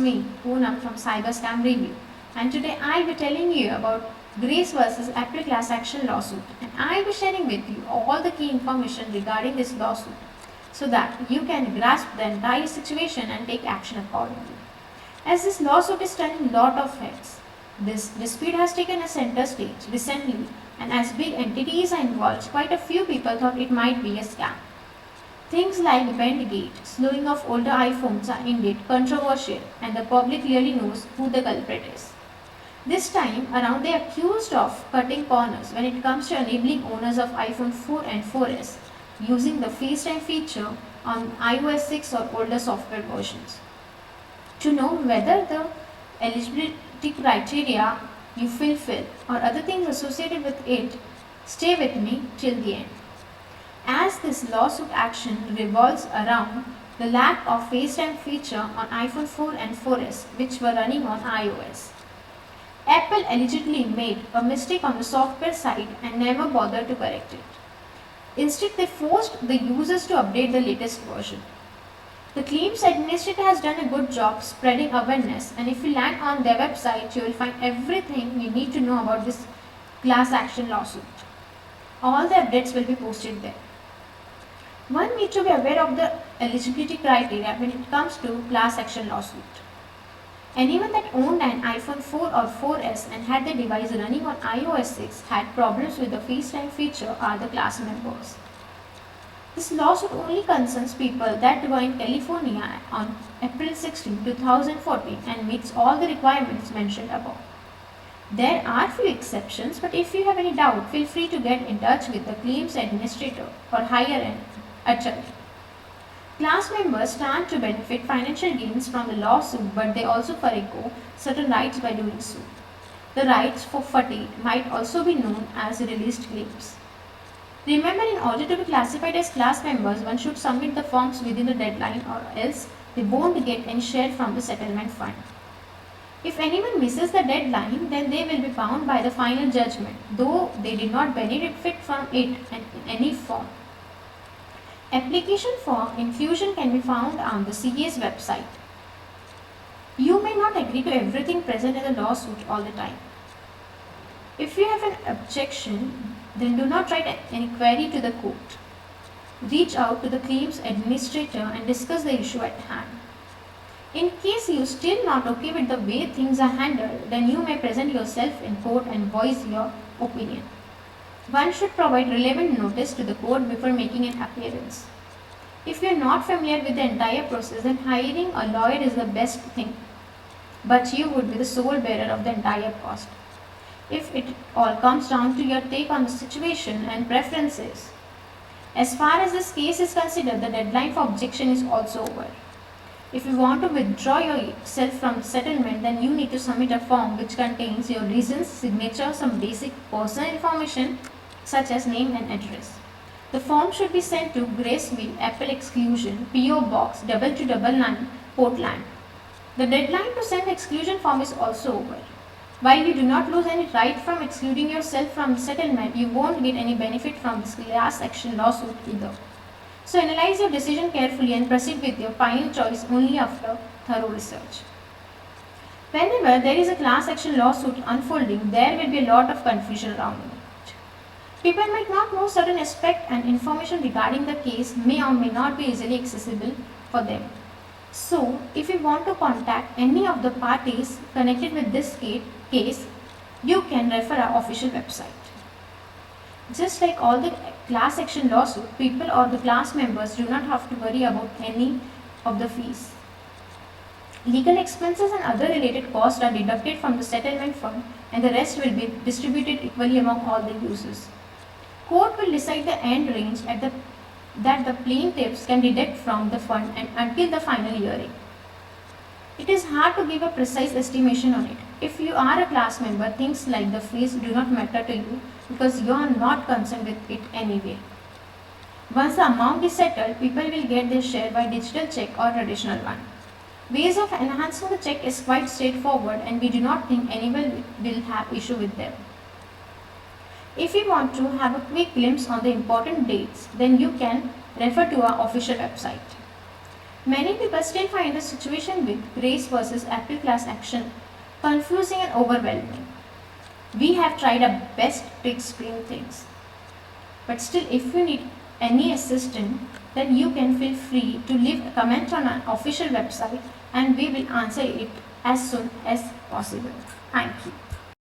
me, Poonam from Cyberscam Review, and today I'll be telling you about Grace versus Apple class action lawsuit, and I'll be sharing with you all the key information regarding this lawsuit so that you can grasp the entire situation and take action accordingly. As this lawsuit is turning lot of heads, this dispute has taken a center stage recently, and as big entities are involved, quite a few people thought it might be a scam. Things like Bendgate, slowing of older iPhones are indeed controversial, and the public clearly knows who the culprit is. This time around, they are accused of cutting corners when it comes to enabling owners of iPhone 4 and 4S using the FaceTime feature on iOS 6 or older software versions. To know whether the eligibility criteria you fulfill or other things associated with it, stay with me till the end. As this lawsuit action revolves around the lack of FaceTime feature on iPhone 4 and 4S which were running on iOS. Apple allegedly made a mistake on the software side and never bothered to correct it. Instead, they forced the users to update the latest version. The claims administrator has done a good job spreading awareness, and if you land on their website, you will find everything you need to know about this class action lawsuit. All the updates will be posted there. One needs to be aware of the eligibility criteria when it comes to class action lawsuit. Anyone that owned an iPhone 4 or 4S and had their device running on iOS 6 had problems with the FaceTime feature are the class members. This lawsuit only concerns people that were in California on April 16, 2014 and meets all the requirements mentioned above. There are few exceptions, but if you have any doubt, feel free to get in touch with the claims administrator or hire an attorney. Class members stand to benefit financial gains from the lawsuit, but they also forego certain rights by doing so. The rights for fatigue might also be known as released claims. Remember, in order to be classified as class members, one should submit the forms within the deadline or else they won't get any share from the settlement fund. If anyone misses the deadline, then they will be bound by the final judgment, though they did not benefit from it in any form. Application for infusion can be found on the CA's website. You may not agree to everything present in the lawsuit all the time. If you have an objection, then do not write any query to the court. Reach out to the claims administrator and discuss the issue at hand. In case you are still not okay with the way things are handled, then you may present yourself in court and voice your opinion. One should provide relevant notice to the court before making an appearance. If you are not familiar with the entire process, then hiring a lawyer is the best thing, but you would be the sole bearer of the entire cost. If it all comes down to your take on the situation and preferences. As far as this case is considered, the deadline for objection is also over. If you want to withdraw yourself from the settlement, then you need to submit a form which contains your reasons, signature, some basic personal information such as name and address. The form should be sent to Graceville, Apple Exclusion, PO Box 2299, Portland. The deadline to send the exclusion form is also over. While you do not lose any right from excluding yourself from the settlement, you won't get any benefit from this class action lawsuit either. So analyze your decision carefully and proceed with your final choice only after thorough research. Whenever there is a class action lawsuit unfolding, there will be a lot of confusion around it. People might not know certain aspects and information regarding the case may or may not be easily accessible for them. So, if you want to contact any of the parties connected with this case, you can refer our official website. Just like all the class action lawsuit, people or the class members do not have to worry about any of the fees. Legal expenses and other related costs are deducted from the settlement fund, and the rest will be distributed equally among all the users. Court will decide the end range that the plaintiffs can deduct from the fund and until the final hearing. It is hard to give a precise estimation on it. If you are a class member, things like the fees do not matter to you because you are not concerned with it anyway. Once the amount is settled, people will get their share by digital check or traditional one. Ways of enhancing the check is quite straightforward, and we do not think anyone will have issue with them. If you want to have a quick glimpse on the important dates, then you can refer to our official website. Many people still find the situation with Grace versus Apple class action confusing and overwhelming. We have tried our best to explain things. But still, if you need any assistance, then you can feel free to leave a comment on our official website and we will answer it as soon as possible. Thank you.